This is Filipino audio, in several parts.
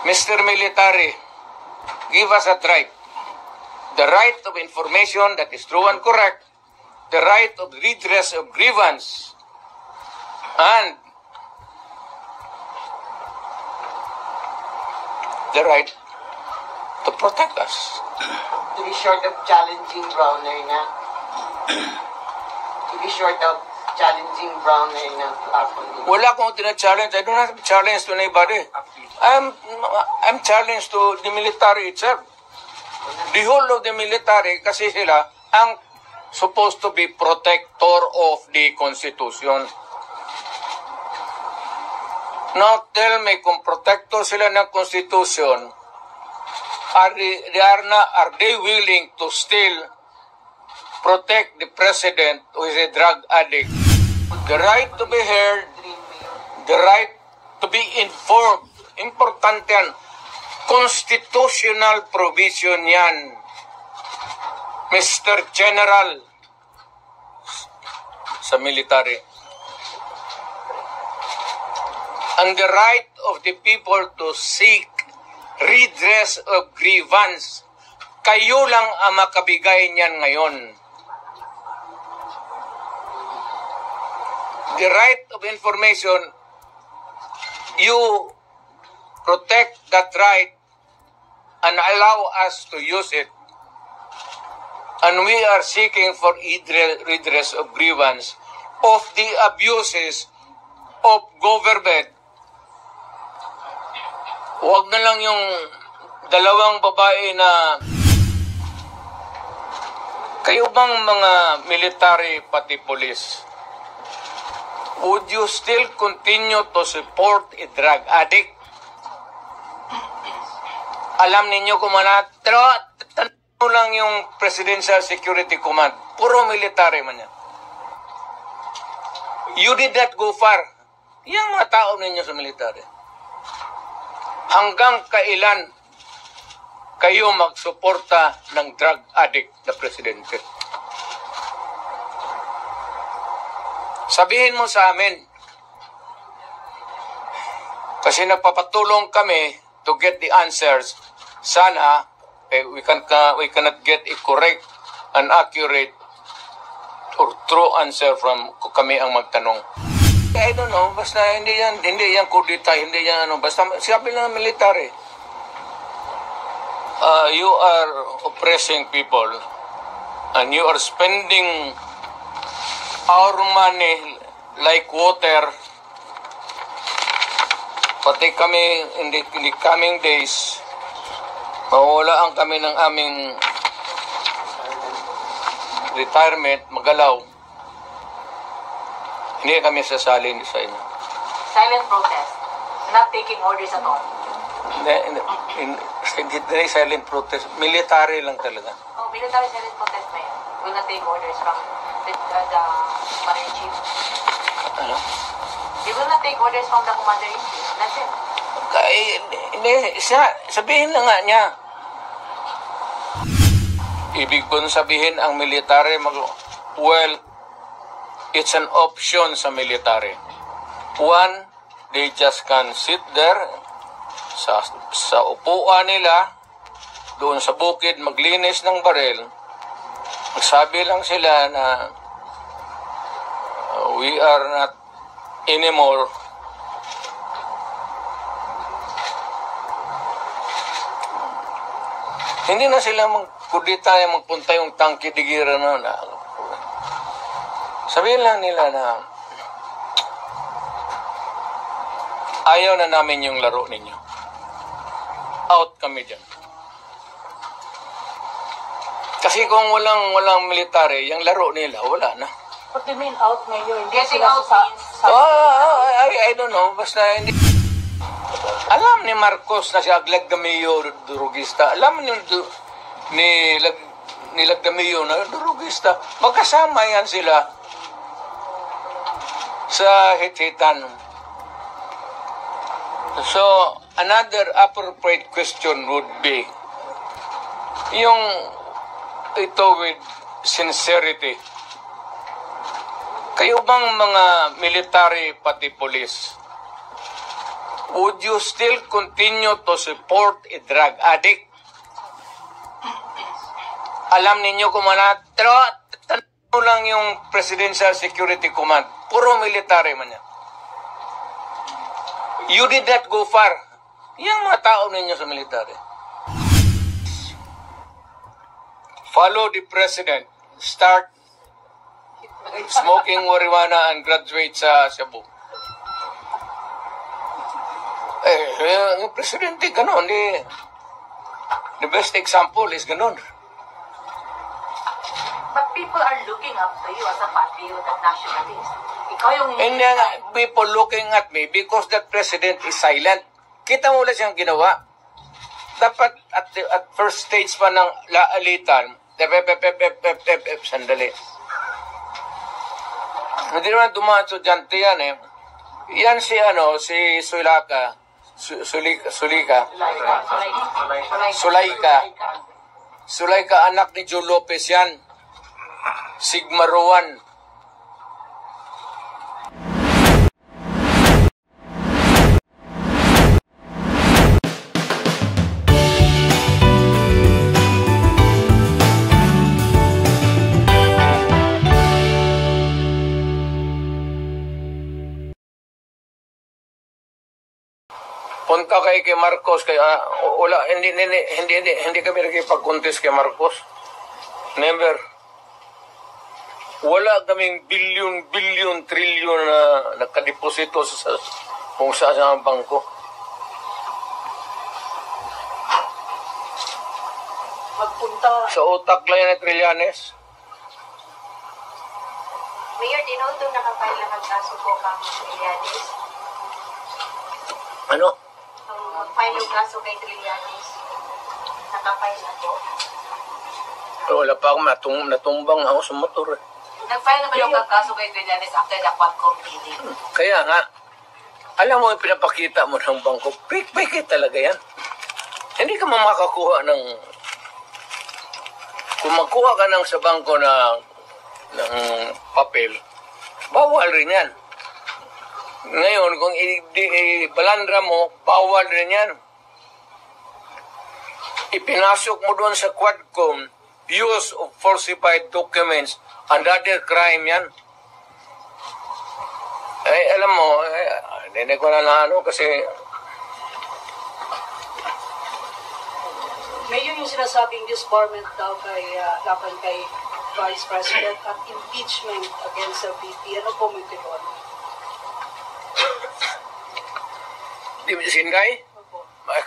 Mr. Military, give us that right. The right of information that is true and correct, the right of redress of grievance, and the right to protect us. To be short of challenging Browner na. To be short of challenging Browner na to act on it. Wala akong tina-challenge. I don't have to challenge to anybody. I'm challenged to the military itself. The whole of the military, kasi sila ang supposed to be protector of the Constitution. Now tell me, kung protector sila ng Constitution, are they willing to still protect the president who is a drug addict? The right to be heard, the right to be informed. Importante yan. Constitutional provision yan. Mr. General sa military. And the right of the people to seek redress of grievance. Kayo lang ang makabigay niyan ngayon. The right of information, you protect that right and allow us to use it. And we are seeking for redress of grievance of the abuses of government. Huwag na lang yung dalawang babae na kayo bang mga military pati police, would you still continue to support a drug addict? Alam ninyo kung pero tanong lang yung Presidential Security Command, puro military man yan. You did not go far. Yung mga tao ninyo sa military. Hanggang kailan kayo magsuporta ng drug addict na presidente? Sabihin mo sa amin. Kasi nagpapatulong kami to get the answers. Sana we cannot get a correct and accurate or true answer from kami ang magtanong. I don't know, basta hindi yan kudita, hindi yan basta sabi lang ng military. You are oppressing people and you are spending our money like water. Pati kami in the coming days, mawawalaan kami ng aming retirement, magalaw. Hindi kami sasalin sa inyo. Silent protest. Not taking orders at all. Hindi silent protest. Military lang talaga. Oh, military silent protest ba yan? Will not take orders from the commander-in-chief. Ano? They will not take orders from the commander-in-chief. That's it. Hindi, sabihin na nga niya. Ibig kong sabihin ang military, well, it's an option sa military. One, they just can sit there sa upuan nila, doon sa bukid, maglinis ng baril. Magsabi lang sila na we are not anymore hindi na sila magkudita magpunta yung tangki digira na sabihin lang nila na ayaw na namin yung laro ninyo. Out kami dyan. Kasi kung walang military, yung laro nila, wala na. What do you mean out, Mayor? Getting out means... I don't know. Basta hindi... Alam ni Marcos na si Lagdamillo durugista. Alam ni Lagdamillo na durugista. Magkasama yan sila sa hit-hitan. So, another appropriate question would be yung ito with sincerity. Kayo bang mga military pati police, would you still continue to support a drug addict? Alam ninyo kung tanong lang yung Presidential Security Command. Puro military man yan. You did not go far. Yang mga tao ninyo sa military. Follow the President. Start smoking marijuana and graduate sa Cebu. Yung Presidente, ganon. The best example is ganon. But people are looking up to you as a patriot and nationalist. Ikaw yung... And people looking at me because that president is silent. Kita mo ulit siyang ginawa. Dapat at first stage pa ng laalitan, sandali. Hindi naman dumaan estudyante yan eh. Yan si Sulika. Sulaika, anak ni Joe Lopez yan. Sigma Rowan. Punta kay Marcos wala hindi kami nakipag-contest kay Marcos. Never. Wala kaming bilyon, trilyon na nakadeposito sa kung saan sa bangko. Magpunta. Sa utak lang yan na Trillanes. Mayor, dinoto nakapile lang ang kaso po kang Trillanes. Ano? Mag-file yung kaso kay Trillanes. Nakapile na po. Wala pa akong natumbang ako sa motor. Nag-file naman yung kaso kay Trillanes after the Quadcom meeting. Kaya nga, alam mo yung pinapakita mo ng bangko, fake talaga yan. Hindi ka makakuha ng... Kung magkuha ka ng sa bangko ng papel, bawal rin yan. Ngayon, kung balandra mo, bawal rin yan. Ipinasok mo doon sa Quadcom, use of falsified documents, another crime yan. Alam mo, hindi ko na kasi... Mayor, yung sinasabing disbarment daw laban kay Vice President at impeachment against the VP. Ano po may tibon? Di ba Sinday?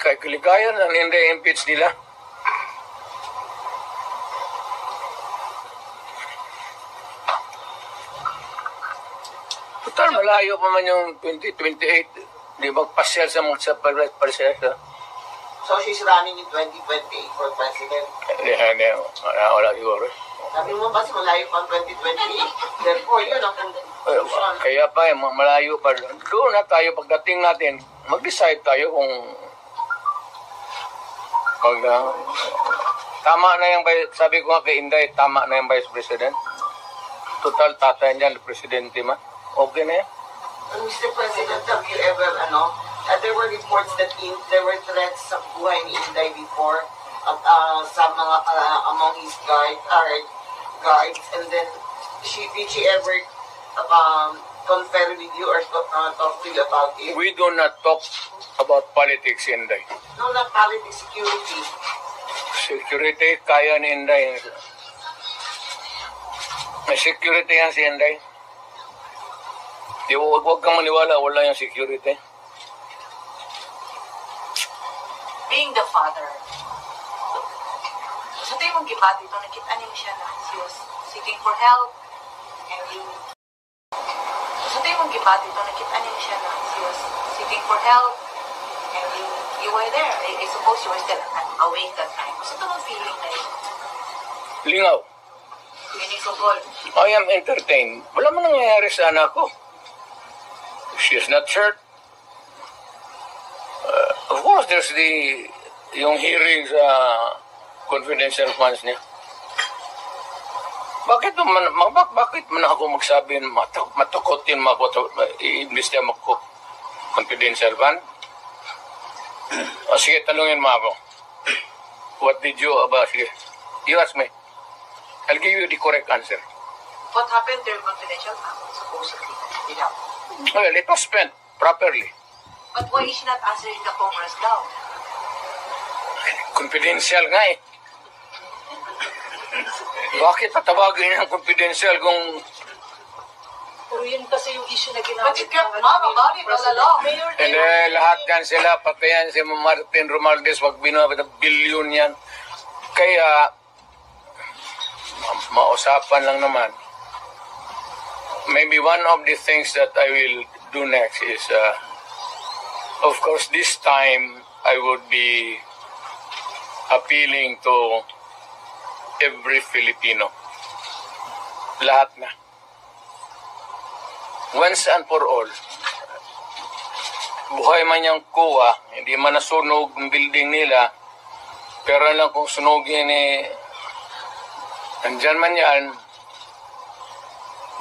Kay Kaligayan, ang hindi impeach nila. Total, malayo pa man yung 2028. Di ba pasyal sa mga pasyal sa... So she's running in 2028 for president. Hindi, wala siguro. Sabi mo ba malayo pa ang 2028? Therefore, yun ang conclusion. Kaya pa, malayo pa. Doon na tayo, pagdating natin, mag-decide tayo kung tama na yung, sabi ko nga kay Inday, tama na yung Vice President. Total, tatay niyan, Presidente man. Okay na yan. Mr. President, have you ever, there were reports that there were threats sa buhay ni Inday before at sa mga among his guards, and then did she ever confer with you or talk to you about it? We do not talk about politics, Inday. No, not politics, security. Security, kaya ni Inday. May security yan si Inday. Huwag kang maniwala, wala yung security. Being the father, sa tayo mong gibati ito, nakita niyo siya na she was seeking for help, and you... Sa tayo mong gibati ito, nakita niyo siya na she was seeking for help, and you were there. I suppose you were still awake that time. Gusto ito mong feeling na yun? Lingaw. Pinisugol. I am entertained. Wala man nangyayari sa anak ko. She is not hurt. Of course, there's yung hearing sa confidential funds niya. Bakit man ako magsabi, matukotin mo ako, i-invest mo ako confidential fund? O sige, tanungin mo ako. What did you, sige, you ask me. I'll give you the correct answer. What happened to your confidential account, supposedly? Well, it was spent properly. But why is she not answering the Congress daw? Confidential nga eh. Bakit patawagin ng confidential kung... Pero yun kasi yung issue na But ginamit. you kept mom about it all along. And lahat yan sila, pati yan si Martin Romualdez, wag binabit ng bilyon yan. Kaya, mausapan lang naman. Maybe one of the things that I will do next is, of course, this time I would be appealing to every Filipino. Lahat na. Once and for all. Buhay man yung kuha, hindi man nasunog ang building nila, pero lang kung sunugin nandyan man yan,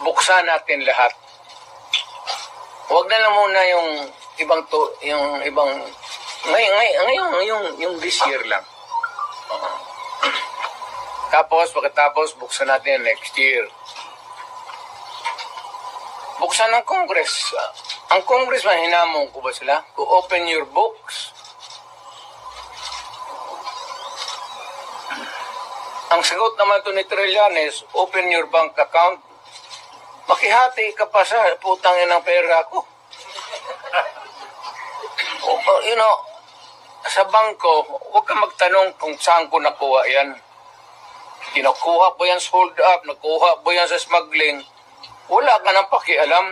buksan natin lahat. Huwag na lang muna yung ibang ngayon yung this year lang. Tapos pagkatapos buksan natin next year. Buksan ng Congress. Ang Congress, hinamon ko ba sila? To open your books. Ang sagot naman to ni Trillanes, open your bank account. Makihati ka pa sa putang ng pera ko. You know, sa bangko, huwag ka magtanong kung saan ko nakuha yan. Kinukuha po yan sa hold up, nakuha po yan sa smuggling. Wala ka nang pakialam.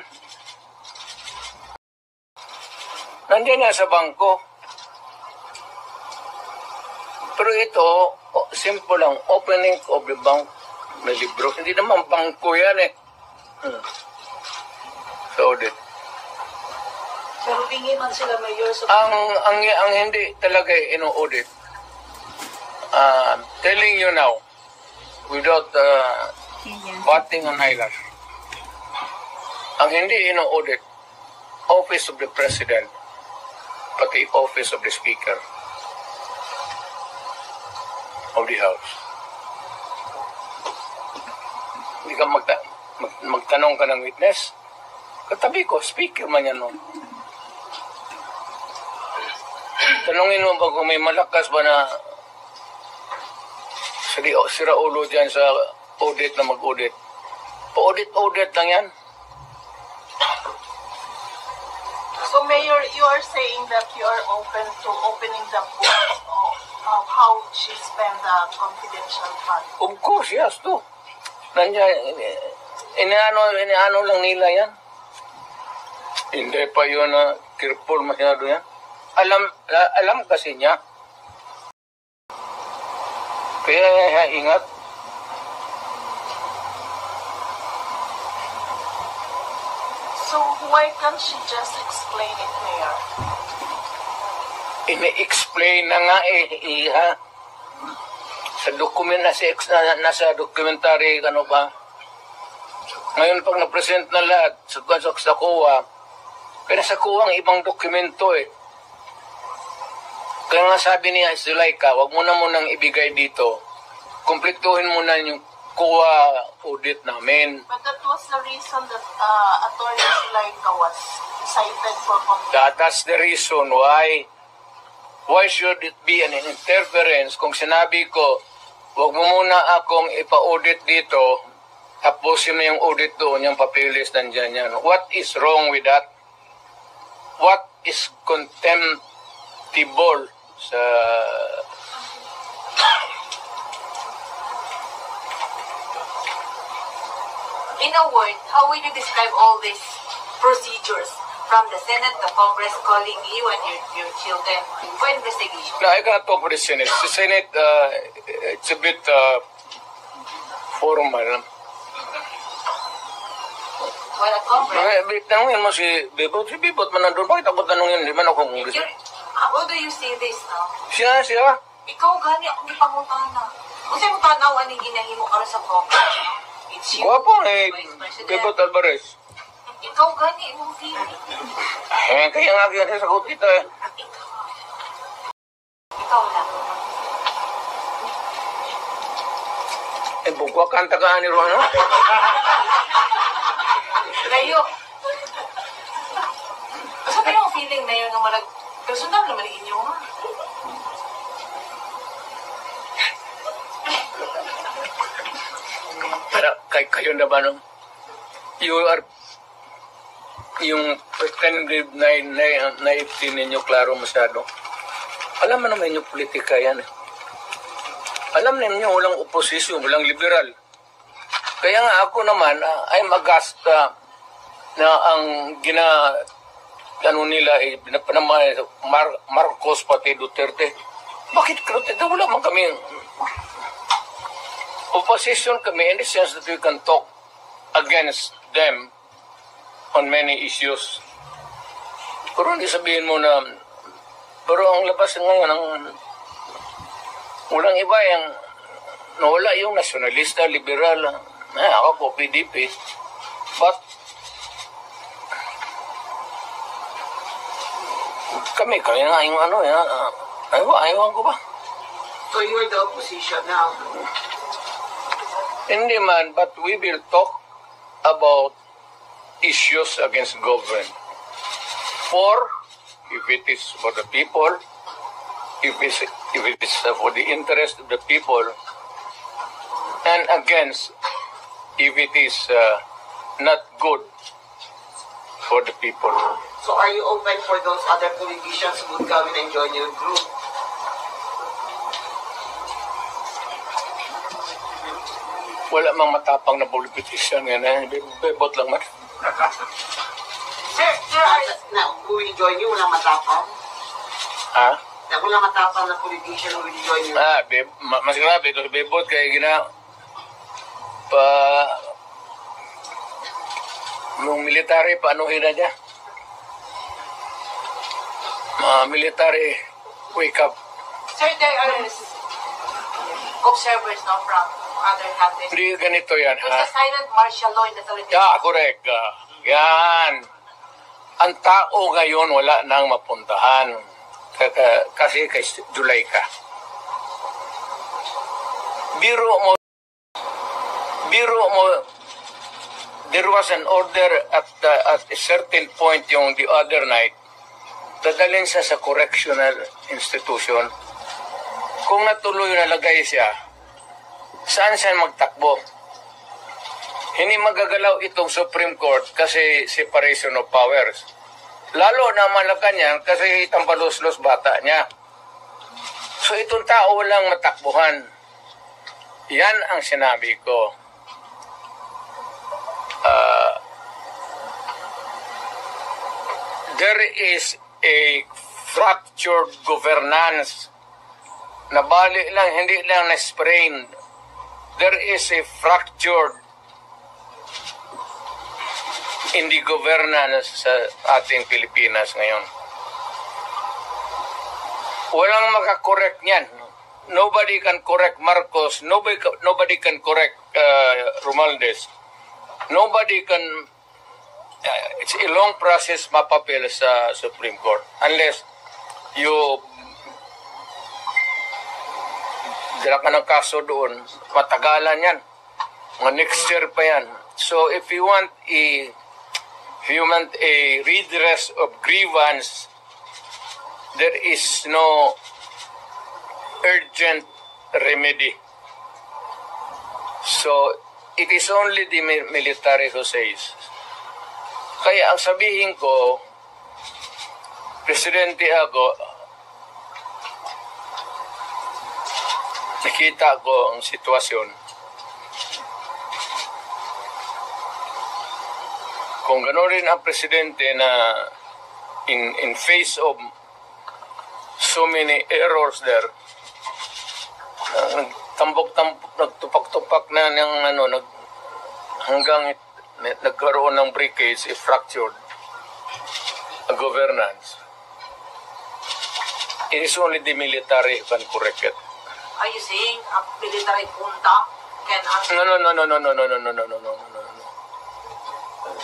Nandiyan yan sa bangko. Pero ito, simple lang, opening of the bank na libro. Hindi naman bangko yan eh. So, Pero pingi man sila mayor sa... ang hindi talaga ino-audit. Telling you now, without batting on eyelash. Ang hindi ino-audit, Office of the President, pati Office of the Speaker of the House. Hindi ka magtanong ka ng witness. Katabi ko, speaker man yan nun. Tanungin mo ba kung may malakas ba na sira ulo dyan sa audit na mag-audit. Pa-audit lang yan. So, Mayor, you are saying that you are open to opening the book of how she spent the confidential fund. Of course, yes, to. Nandiyan, inaano lang nila yan. Hindi pa yun na careful masyado yan. Alam kasi niya. Kaya ingat. So, why can't she just explain it, Mayor? Ini-explain na nga iha. Sa document nasa documentary, ano ba? Ngayon pag na-present na lahat sa kuha, kaya sa kuha ang ibang dokumento eh. Kaya nga sabi niya, Zulayka, wag mo na munang ibigay dito. Kumpletuhin mo na yung kuha audit namin. But that was the reason that Attorney Zulayka was cited for contempt. That's the reason why should it be an interference kung sinabi ko, wag mo muna akong ipa-audit dito, tapusin mo yung audit doon, yung papilis nandyan yan. What is wrong with that? What is contemptible sa... In a word, how will you describe all these procedures from the Senate to Congress calling you and your children for investigation? No, I cannot talk for the Senate. The Senate, it's a bit formal. Well, at Congress, Tanungin mo si Bibot. Si Bibot man nandun. Bakit ako tanungin? Di man ako Congress. how do you see this now? Siya. Ikaw gani akong gipangutan na. Kung sa'yo mo tanaw, anong ginahimo ka rin sa Congress? It's you, Guwapo eh. Vice President. Bibot Alvarez. Ikaw gani, mong feeling. Kaya nga kaya sagot kita eh. Ikaw lang. Eh, bukwa kanta ka ni Ron, no? Layo. Sa kayo ang feeling na yun ng marag... Personal naman inyo, ha? Pero kayo na ba, no? You are... Yung pretended naivety ninyo, klaro masyado. Alam mo naman yung politika yan, eh. Alam ninyo, walang oposisyon, walang liberal. Kaya nga ako naman, ay magasta na ang ano nila, pinapanamay, Marcos pati Duterte. Bakit Duterte? Wala man kami. Opposition kami in the sense that we can talk against them on many issues. Pero hindi sabihin mo na, pero ang labas ngayon, walang iba yung nawala yung nasyonalista, liberal. Ako po, PDP. But, kami nga yung ano, ayawan ko ba? So you're the opposition now? Hindi man, but we will talk about issues against government. If it is for the people, if it is for the interest of the people, and against if it is not good for the people. So are you open for those other politicians who would come in and join your group? Wala mang matapang na politician yan. Bebot lang man. Sir, who will join you? Walang matapang? Ha? Walang matapang na politician who will join you? Mas grabe ito. Bebot kaya nung military, paanuhin na niya. Military, wake up. Sir, there are observers now from other countries. Hindi ganito yan, There's ha? a silent martial law in the Philippines. Correct. Yan. Ang tao ngayon wala nang mapuntahan. Kasi kay July ka. Biro mo, there was an order at a certain point yung the other night, dadalhin siya sa correctional institution. Kung natuloy nalagay siya, saan siya magtakbo? Hindi magagalaw itong Supreme Court kasi separation of powers. Lalo na Malacanang kasi tambalos-los bata niya. So itong tao walang matakbuhan. Yan ang sinabi ko. There is a fractured governance. Nabali lang, hindi lang na-sprain. There is a fractured in the governance sa ating Pilipinas ngayon. Walang makakorek niyan. Nobody can correct Marcos. Nobody can correct Romualdez. Nobody can... it's a long process mapapil sa Supreme Court. Unless you dala ka ng kaso doon, matagalan yan. Mga next year pa yan. So if you want a redress of grievance, there is no urgent remedy. So it is only the military who says. Kaya ang sabihin ko, Presidente ako, nakita ko ang sitwasyon. Kung gano'n rin ang Presidente na in face of so many errors there, nagtupak-tupak na ng hanggang nagkaroon ng breakage, fractured governance. It is only the military who can correct it. Are you saying a military junta can actually... No.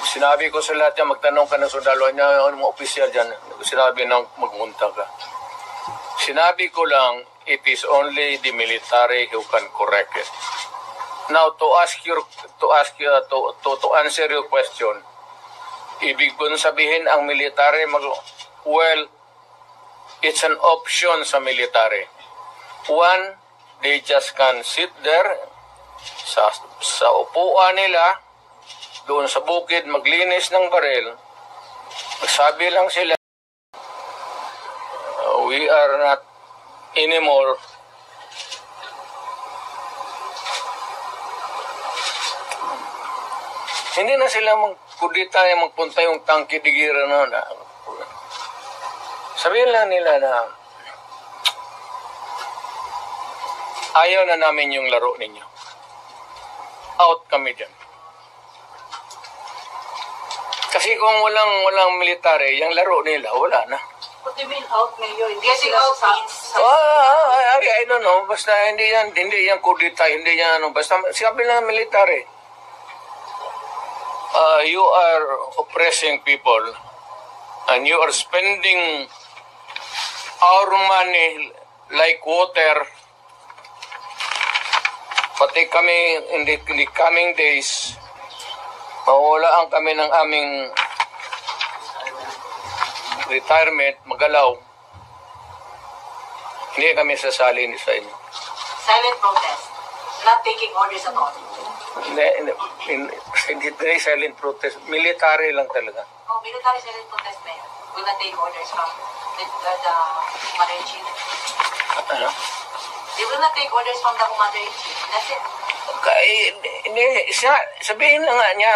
Sinabi ko sa lahat yan, magtanong ka ng sundalo niya, ano mga opisyal dyan, sinabi ng magunta ka. Sinabi ko lang, it is only the military who can correct it. Now, to answer your question, ibig ko sabihin ang military well, it's an option sa military. One, they just can sit there sa upuan nila, doon sa bukid, maglinis ng baril. Magsabi lang sila, we are not anymore hindi na sila magkudita magpunta yung tangki digira na sabihin lang nila na ayaw na namin yung laro ninyo. Out kami dyan. Kasi kung walang military, yung laro nila, wala na. What do you mean out, Mayor? Hindi Getting sila out sa... means I don't know. Basta hindi yan kudita, hindi yan ano. Basta sabi lang military. You are oppressing people and you are spending our money like water. Pati kami in the coming days, mawawalaan kami ng aming retirement, magalaw. Hindi kami sasali sa inyo. silent protest, not taking orders at all. Hindi silent protest. Military lang talaga. Oh, military silent protest, Mayor. Will not take orders from the commander-in-chief. Ano? They will not take orders from the commander-in-chief. That's it. Hindi, sabihin na nga niya,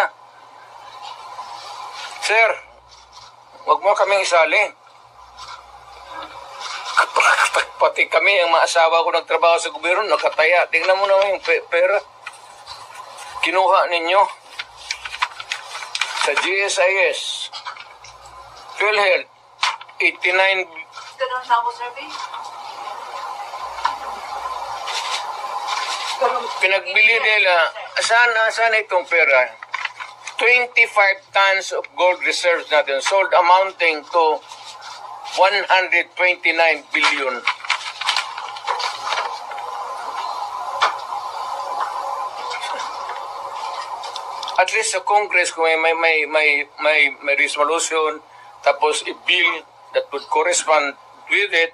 Sir, wag mo kaming isali. Pati kami, ang mga asawa ko nagtrabaho sa gobyerno, nakataya. Tingnan mo naman yung pera. Kinuha ninyo sa GSIS, PhilHealth, 89. Ganun sample survey? Pinagbili nila, saan itong pera? 25 tons of gold reserves natin sold amounting to 129 billion. At least sa Congress, kung may resolution, tapos i-bill that would correspond with it,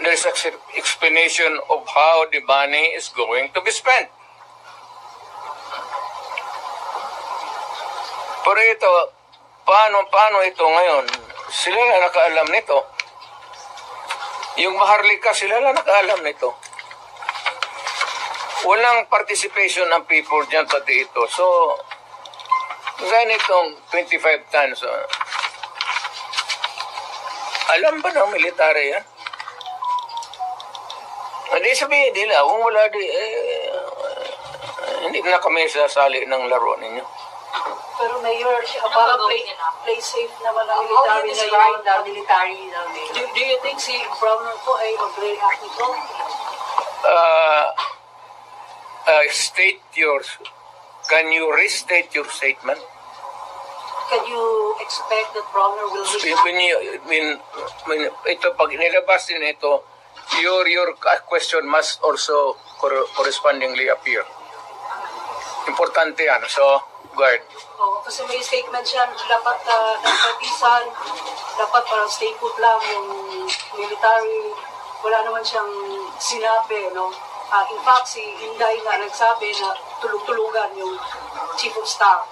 there's an explanation of how the money is going to be spent. Pero ito, paano ito ngayon? Sila na nakaalam nito. Yung Maharlika, sila na nakaalam nito. Walang participation ng people dyan pati ito. So, ganitong 25 tons. Alam ba ng military yan? Hindi sabihin nila, kung wala hindi na kami sasali ng laro ninyo. Pero Mayor, para play safe naman ang military ngayon. Military Do you think si Browner po ay mag-react nito? Can you restate your statement? Can you expect that Browner will When ito, pag nilabas din ito, your question must also correspondingly appear. Importante yan. So, go ahead. Oh, kasi may statement siya, dapat nagpatisan, dapat parang stay put lang yung military. Wala naman siyang sinabi, no? In fact, si Inday nga nagsabi na tulog-tulugan yung Chief of Staff.